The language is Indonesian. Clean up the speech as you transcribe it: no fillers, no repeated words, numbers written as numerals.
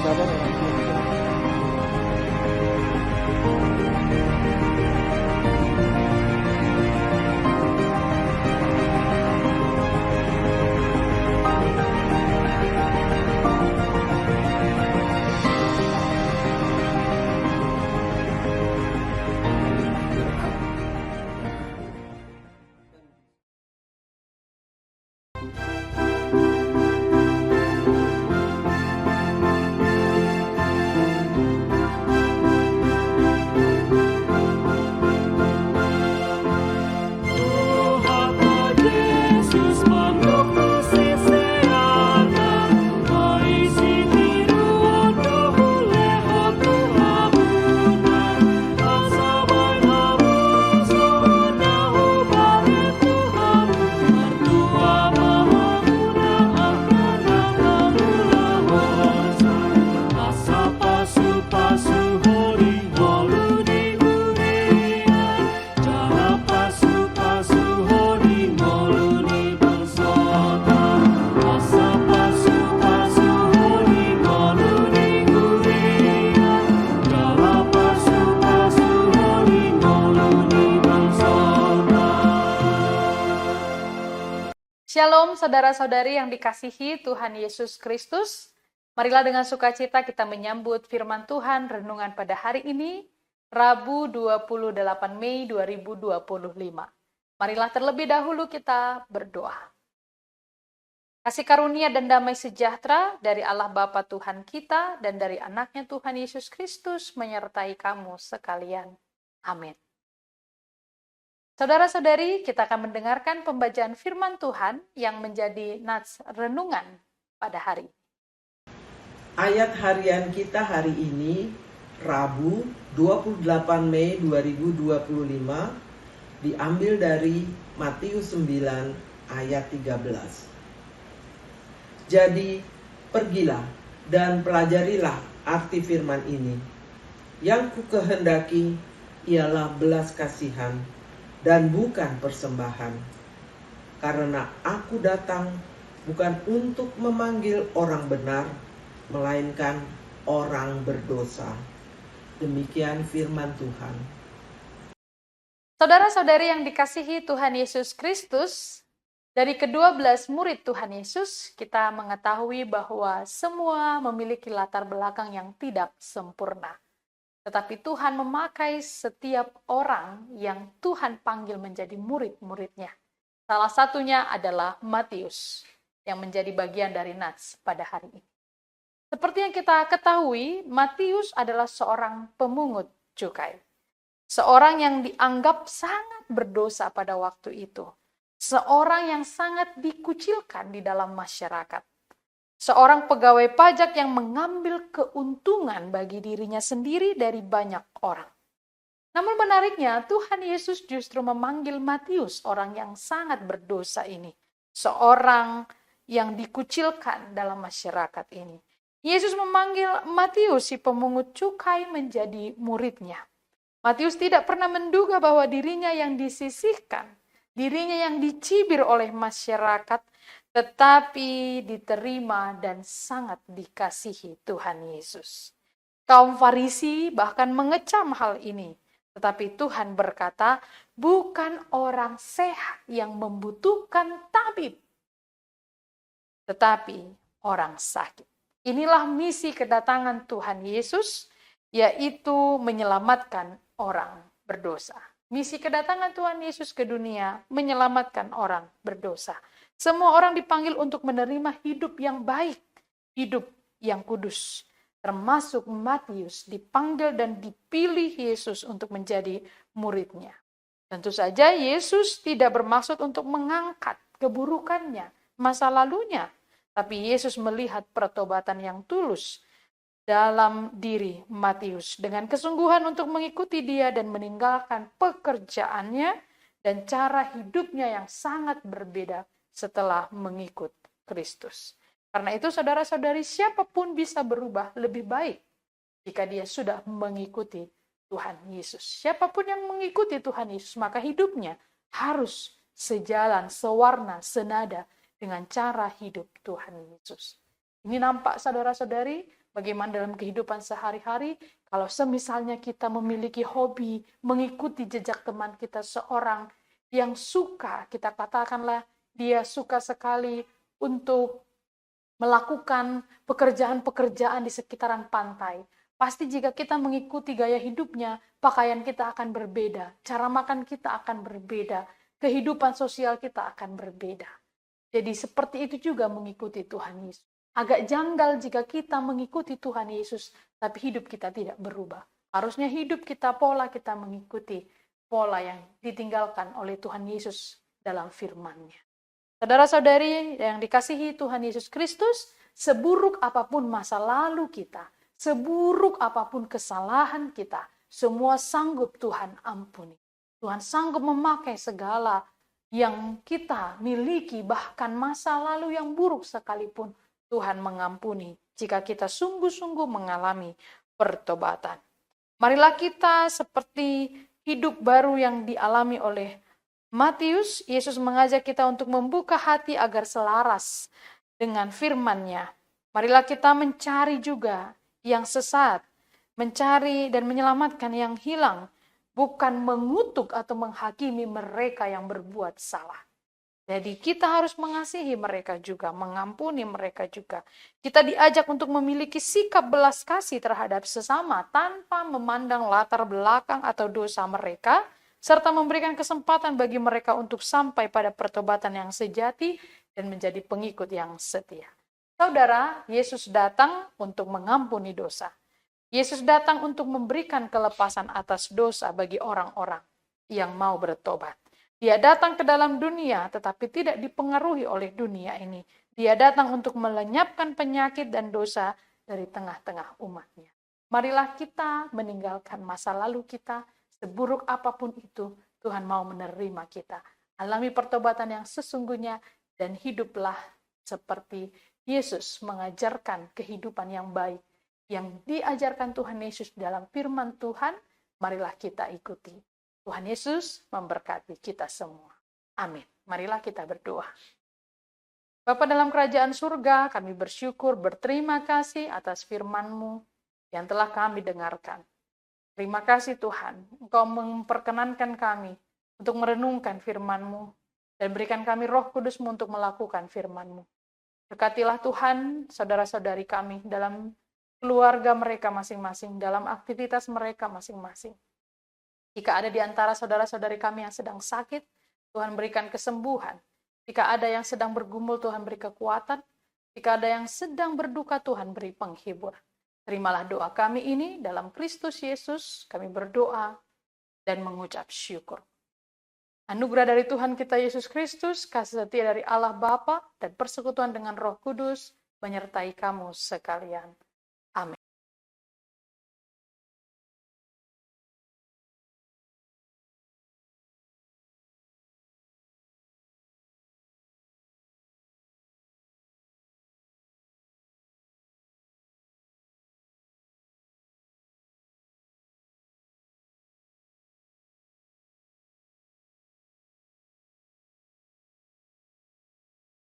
sabar orang tua kita. Shalom saudara-saudari yang dikasihi Tuhan Yesus Kristus. Marilah dengan sukacita kita menyambut firman Tuhan renungan pada hari ini, Rabu 28 Mei 2025. Marilah terlebih dahulu kita berdoa. Kasih karunia dan damai sejahtera dari Allah Bapa Tuhan kita dan dari anaknya Tuhan Yesus Kristus menyertai kamu sekalian. Amin. Saudara-saudari, kita akan mendengarkan pembacaan firman Tuhan yang menjadi nats renungan pada hari ini. Ayat harian kita hari ini, Rabu 28 Mei 2025, diambil dari Matius 9 ayat 13. Jadi, pergilah dan pelajarilah arti firman ini. Yang kukehendaki ialah belas kasihan dan bukan persembahan. Karena aku datang bukan untuk memanggil orang benar, melainkan orang berdosa. Demikian firman Tuhan. Saudara-saudari yang dikasihi Tuhan Yesus Kristus, dari ke-12 murid Tuhan Yesus, kita mengetahui bahwa semua memiliki latar belakang yang tidak sempurna. Tetapi Tuhan memakai setiap orang yang Tuhan panggil menjadi murid-muridnya. Salah satunya adalah Matius, yang menjadi bagian dari nats pada hari ini. Seperti yang kita ketahui, Matius adalah seorang pemungut cukai. Seorang yang dianggap sangat berdosa pada waktu itu. Seorang yang sangat dikucilkan di dalam masyarakat. Seorang pegawai pajak yang mengambil keuntungan bagi dirinya sendiri dari banyak orang. Namun menariknya, Tuhan Yesus justru memanggil Matius, orang yang sangat berdosa ini. Seorang yang dikucilkan dalam masyarakat ini. Yesus memanggil Matius, si pemungut cukai, menjadi muridnya. Matius tidak pernah menduga bahwa dirinya yang disisihkan, dirinya yang dicibir oleh masyarakat, tetapi diterima dan sangat dikasihi Tuhan Yesus. Kaum Farisi bahkan mengecam hal ini, tetapi Tuhan berkata, bukan orang sehat yang membutuhkan tabib, tetapi orang sakit. Inilah misi kedatangan Tuhan Yesus, yaitu menyelamatkan orang berdosa. Misi kedatangan Tuhan Yesus ke dunia, menyelamatkan orang berdosa. Semua orang dipanggil untuk menerima hidup yang baik, hidup yang kudus. Termasuk Matius dipanggil dan dipilih Yesus untuk menjadi muridnya. Tentu saja Yesus tidak bermaksud untuk mengangkat keburukannya, masa lalunya. Tapi Yesus melihat pertobatan yang tulus dalam diri Matius dengan kesungguhan untuk mengikuti dia dan meninggalkan pekerjaannya dan cara hidupnya yang sangat berbeda setelah mengikut Kristus. Karena itu saudara-saudari, siapapun bisa berubah lebih baik jika dia sudah mengikuti Tuhan Yesus. Siapapun yang mengikuti Tuhan Yesus, maka hidupnya harus sejalan, sewarna, senada dengan cara hidup Tuhan Yesus. Ini nampak saudara-saudari Bagaimana dalam kehidupan sehari-hari, kalau semisalnya kita memiliki hobi, mengikuti jejak teman kita seorang yang suka, kita katakanlah dia suka sekali untuk melakukan pekerjaan-pekerjaan di sekitaran pantai. Pasti jika kita mengikuti gaya hidupnya, pakaian kita akan berbeda, cara makan kita akan berbeda, kehidupan sosial kita akan berbeda. Jadi seperti itu juga mengikuti Tuhan Yesus. Agak janggal jika kita mengikuti Tuhan Yesus, tapi hidup kita tidak berubah. Harusnya hidup kita, pola kita mengikuti pola yang ditinggalkan oleh Tuhan Yesus dalam firman-Nya. Saudara-saudari yang dikasihi Tuhan Yesus Kristus, seburuk apapun masa lalu kita, seburuk apapun kesalahan kita, semua sanggup Tuhan ampuni. Tuhan sanggup memakai segala yang kita miliki, bahkan masa lalu yang buruk sekalipun, Tuhan mengampuni jika kita sungguh-sungguh mengalami pertobatan. Marilah kita seperti hidup baru yang dialami oleh Matius. Yesus mengajak kita untuk membuka hati agar selaras dengan firman-Nya. Marilah kita mencari juga yang sesat, mencari dan menyelamatkan yang hilang, bukan mengutuk atau menghakimi mereka yang berbuat salah. Jadi kita harus mengasihi mereka juga, mengampuni mereka juga. Kita diajak untuk memiliki sikap belas kasih terhadap sesama tanpa memandang latar belakang atau dosa mereka, serta memberikan kesempatan bagi mereka untuk sampai pada pertobatan yang sejati dan menjadi pengikut yang setia. Saudara, Yesus datang untuk mengampuni dosa. Yesus datang untuk memberikan kelepasan atas dosa bagi orang-orang yang mau bertobat. Dia datang ke dalam dunia tetapi tidak dipengaruhi oleh dunia ini. Dia datang untuk melenyapkan penyakit dan dosa dari tengah-tengah umatnya. Marilah kita meninggalkan masa lalu kita, seburuk apapun itu, Tuhan mau menerima kita. Alami pertobatan yang sesungguhnya dan hiduplah seperti Yesus mengajarkan kehidupan yang baik. Yang diajarkan Tuhan Yesus dalam firman Tuhan, marilah kita ikuti. Tuhan Yesus memberkati kita semua. Amin. Marilah kita berdoa. Bapa dalam kerajaan surga, kami bersyukur, berterima kasih atas firman-Mu yang telah kami dengarkan. Terima kasih Tuhan, Engkau memperkenankan kami untuk merenungkan firman-Mu dan berikan kami Roh Kudus-Mu untuk melakukan firman-Mu. Berkatilah Tuhan saudara-saudari kami dalam keluarga mereka masing-masing, dalam aktivitas mereka masing-masing. Jika ada di antara saudara-saudari kami yang sedang sakit, Tuhan berikan kesembuhan. Jika ada yang sedang bergumul, Tuhan beri kekuatan. Jika ada yang sedang berduka, Tuhan beri penghibur. Terimalah doa kami ini dalam Kristus Yesus. Kami berdoa dan mengucap syukur. Anugerah dari Tuhan kita Yesus Kristus, kasih setia dari Allah Bapa, dan persekutuan dengan Roh Kudus menyertai kamu sekalian.